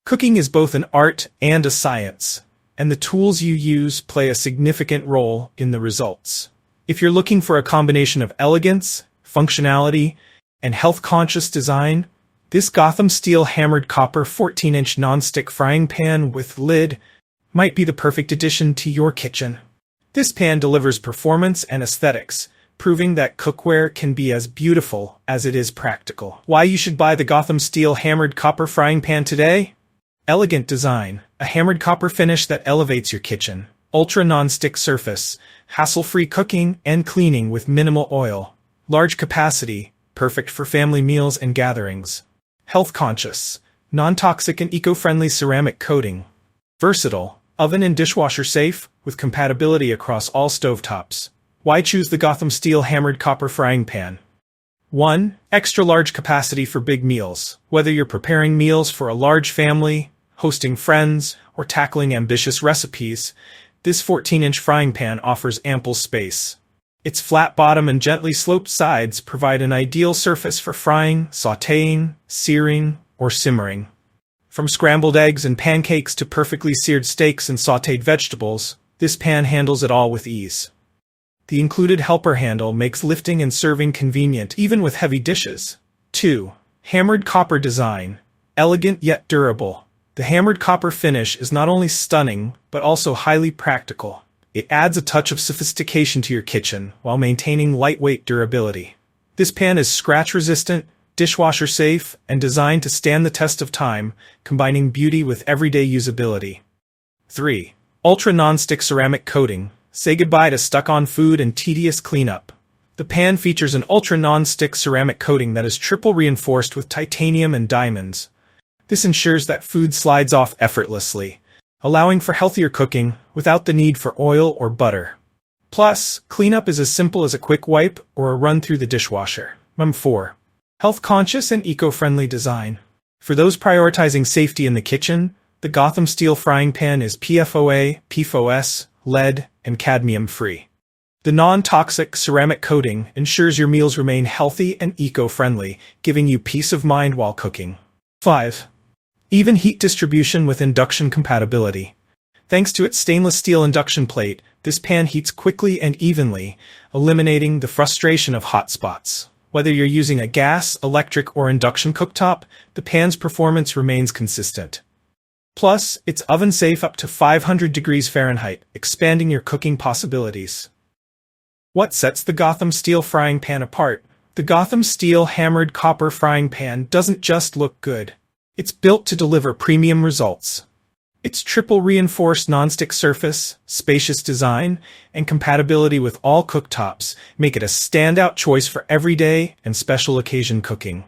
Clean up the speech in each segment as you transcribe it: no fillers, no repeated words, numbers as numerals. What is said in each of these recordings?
Cooking is both an art and a science, and the tools you use play a significant role in the results. If you're looking for a combination of elegance, functionality, and health-conscious design, this Gotham Steel Hammered Copper 14-inch nonstick frying pan with lid might be the perfect addition to your kitchen. This pan delivers performance and aesthetics, proving that cookware can be as beautiful as it is practical. Why you should buy the Gotham Steel Hammered Copper Frying Pan today? Elegant design, a hammered copper finish that elevates your kitchen. Ultra non-stick surface, hassle-free cooking and cleaning with minimal oil. Large capacity, perfect for family meals and gatherings. Health-conscious, non-toxic and eco-friendly ceramic coating. Versatile, oven and dishwasher safe, with compatibility across all stovetops. Why choose the Gotham Steel Hammered Copper Frying Pan? 1. Extra large capacity for big meals. Whether you're preparing meals for a large family, hosting friends, or tackling ambitious recipes, this 14-inch frying pan offers ample space. Its flat bottom and gently sloped sides provide an ideal surface for frying, sautéing, searing, or simmering. From scrambled eggs and pancakes to perfectly seared steaks and sautéed vegetables, this pan handles it all with ease. The included helper handle makes lifting and serving convenient even with heavy dishes. 2. Hammered copper design. Elegant yet durable. The hammered copper finish is not only stunning, but also highly practical. It adds a touch of sophistication to your kitchen while maintaining lightweight durability. This pan is scratch-resistant, dishwasher-safe, and designed to stand the test of time, combining beauty with everyday usability. 3. Ultra non-stick ceramic coating. Say goodbye to stuck-on food and tedious cleanup. The pan features an ultra non-stick ceramic coating that is triple reinforced with titanium and diamonds. This ensures that food slides off effortlessly, allowing for healthier cooking without the need for oil or butter. Plus, cleanup is as simple as a quick wipe or a run through the dishwasher. 4. Health-conscious and eco-friendly design. For those prioritizing safety in the kitchen, the Gotham Steel Frying Pan is PFOA, PFOS, lead, and cadmium-free. The non-toxic ceramic coating ensures your meals remain healthy and eco-friendly, giving you peace of mind while cooking. 5. Even heat distribution with induction compatibility. Thanks to its stainless steel induction plate, this pan heats quickly and evenly, eliminating the frustration of hot spots. Whether you're using a gas, electric, or induction cooktop, the pan's performance remains consistent. Plus, it's oven-safe up to 500 degrees Fahrenheit, expanding your cooking possibilities. What sets the Gotham Steel Frying Pan apart? The Gotham Steel Hammered Copper Frying Pan doesn't just look good. It's built to deliver premium results. Its triple reinforced nonstick surface, spacious design, and compatibility with all cooktops make it a standout choice for everyday and special occasion cooking.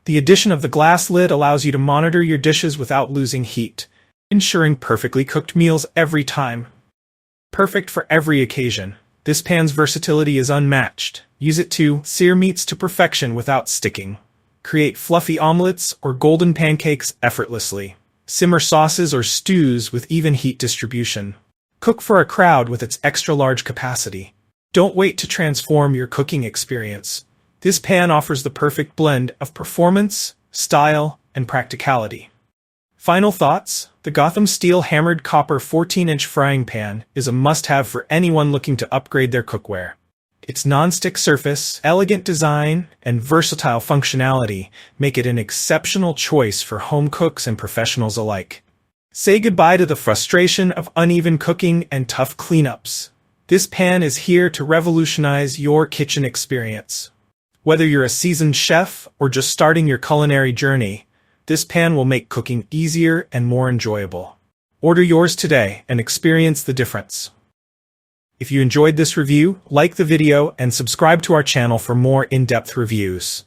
The addition of the glass lid allows you to monitor your dishes without losing heat, ensuring perfectly cooked meals every time. Perfect for every occasion, this pan's versatility is unmatched. Use it to sear meats to perfection without sticking. Create fluffy omelets or golden pancakes effortlessly. Simmer sauces or stews with even heat distribution. Cook for a crowd with its extra large capacity. Don't wait to transform your cooking experience. This pan offers the perfect blend of performance, style, and practicality. Final thoughts? The Gotham Steel Hammered Copper 14-inch frying pan is a must-have for anyone looking to upgrade their cookware. Its non-stick surface, elegant design, and versatile functionality make it an exceptional choice for home cooks and professionals alike. Say goodbye to the frustration of uneven cooking and tough cleanups. This pan is here to revolutionize your kitchen experience. Whether you're a seasoned chef or just starting your culinary journey, this pan will make cooking easier and more enjoyable. Order yours today and experience the difference. If you enjoyed this review, like the video and subscribe to our channel for more in-depth reviews.